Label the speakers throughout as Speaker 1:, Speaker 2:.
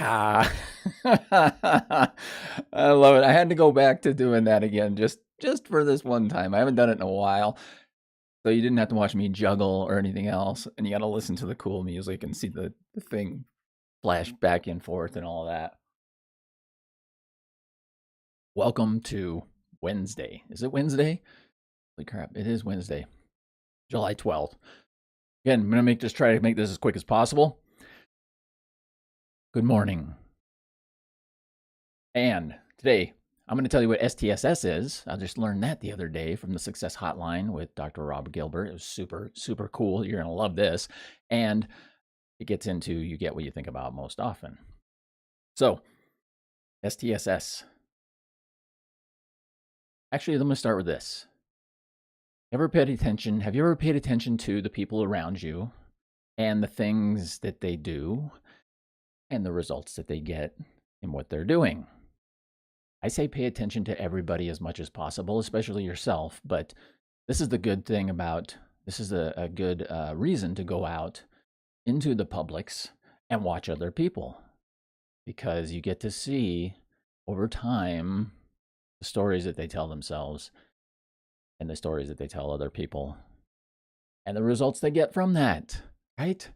Speaker 1: Yeah. I love it. I had to go back to doing that again just for this one time. I haven't done it in a while. So you didn't have to watch me juggle or anything else. And you got to listen to the cool music and see the thing flash back and forth and all of that. Welcome to Wednesday. Is it Wednesday? Holy crap. It is Wednesday, July 12th. Again, I'm going to try to make this as quick as possible. Good morning. And today, I'm going to tell you what STSS is. I just learned that the other day from the Success Hotline with Dr. Rob Gilbert. It was super, super cool. You're going to love this. And it gets into you get what you think about most often. So, STSS. Actually, let me start with this. Have you ever paid attention to the people around you and the things that they do and the results that they get and what they're doing? I say pay attention to everybody as much as possible, especially yourself. But this is the good thing about this is a good reason to go out into the publics and watch other people, because you get to see over time the stories that they tell themselves and the stories that they tell other people and the results they get from that, right?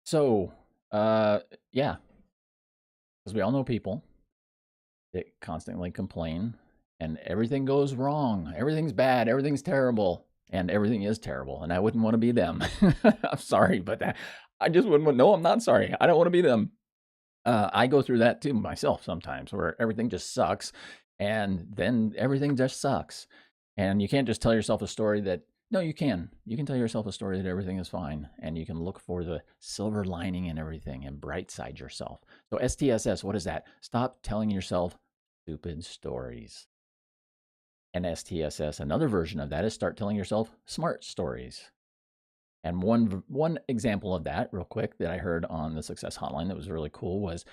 Speaker 1: So, yeah, because we all know people that constantly complain and everything goes wrong. Everything's bad. Everything's terrible. And everything is terrible. And I wouldn't want to be them. I'm sorry, but I just wouldn't. No, I'm not sorry. I don't want to be them. I go through that too myself sometimes, where everything just sucks. And then everything just sucks. And you can't just tell yourself a story that, no, you can. You can tell yourself a story that everything is fine. And you can look for the silver lining in everything and bright side yourself. So STSS, what is that? Stop telling yourself stupid stories. And STSS, another version of that, is start telling yourself smart stories. And one example of that, real quick, that I heard on the Success Hotline that was really cool was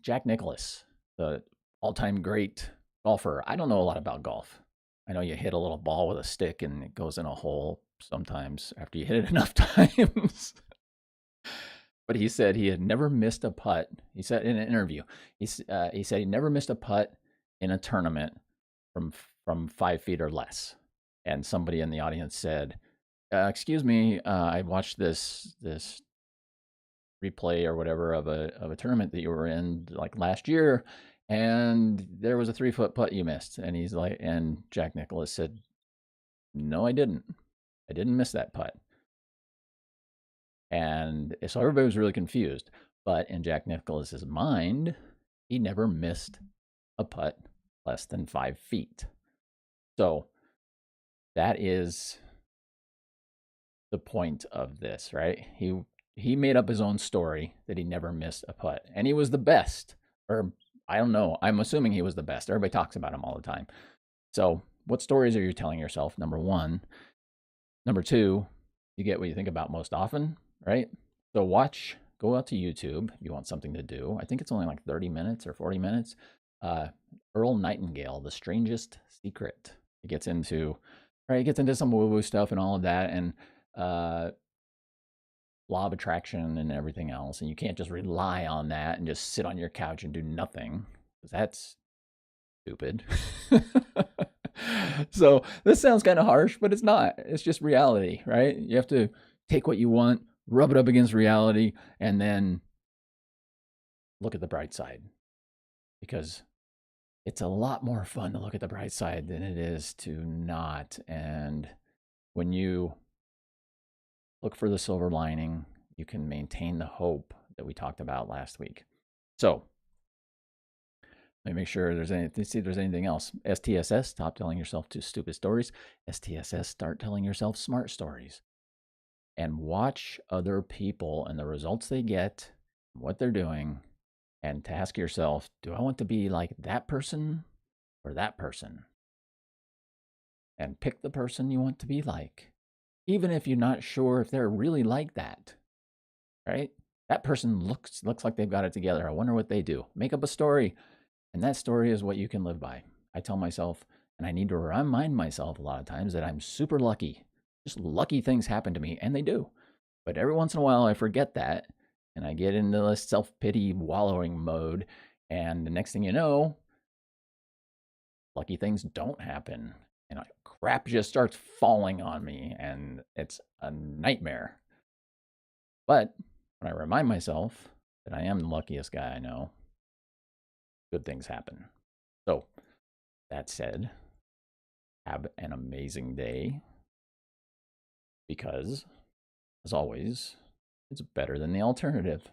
Speaker 1: Jack Nicklaus, the all-time great golfer. I don't know a lot about golf. I know you hit a little ball with a stick and it goes in a hole sometimes after you hit it enough times. But he said he had never missed a putt. He said in an interview, he said he never missed a putt in a tournament from 5 feet or less. And somebody in the audience said, "Excuse me, I watched this replay or whatever of a tournament that you were in like last year, and there was a 3-foot putt you missed." And he's like, and Jack Nicklaus said, "No, I didn't. I didn't miss that putt." And so everybody was really confused. But in Jack Nicklaus's mind, he never missed a putt less than 5 feet. So that is the point of this, right? He made up his own story that he never missed a putt, and he was the best. Or I don't know. I'm assuming he was the best. Everybody talks about him all the time. So what stories are you telling yourself? Number one. Number two, you get what you think about most often, right? So go out to YouTube if you want something to do. I think it's only like 30 minutes or 40 minutes. Earl Nightingale, The Strangest Secret. It gets into some woo-woo stuff and all of that, and law of attraction and everything else. And you can't just rely on that and just sit on your couch and do nothing, because that's stupid. So this sounds kind of harsh, but it's not. It's just reality, right? You have to take what you want, rub it up against reality, and then look at the bright side, because it's a lot more fun to look at the bright side than it is to not. And when you look for the silver lining, you can maintain the hope that we talked about last week. So let me make sure see if there's anything else. STSS, stop telling yourself two stupid stories. STSS, start telling yourself smart stories. And watch other people and the results they get, what they're doing, and to ask yourself, do I want to be like that person or that person? And pick the person you want to be like, even if you're not sure if they're really like that, right? That person looks like they've got it together. I wonder what they do. Make up a story, and that story is what you can live by. I tell myself, and I need to remind myself a lot of times, that I'm super lucky. Just lucky things happen to me, and they do. But every once in a while, I forget that, And I get into the self-pity wallowing mode. And the next thing you know, lucky things don't happen. And crap just starts falling on me. And it's a nightmare. But when I remind myself that I am the luckiest guy I know, good things happen. So, that said, have an amazing day because, as always, it's better than the alternative.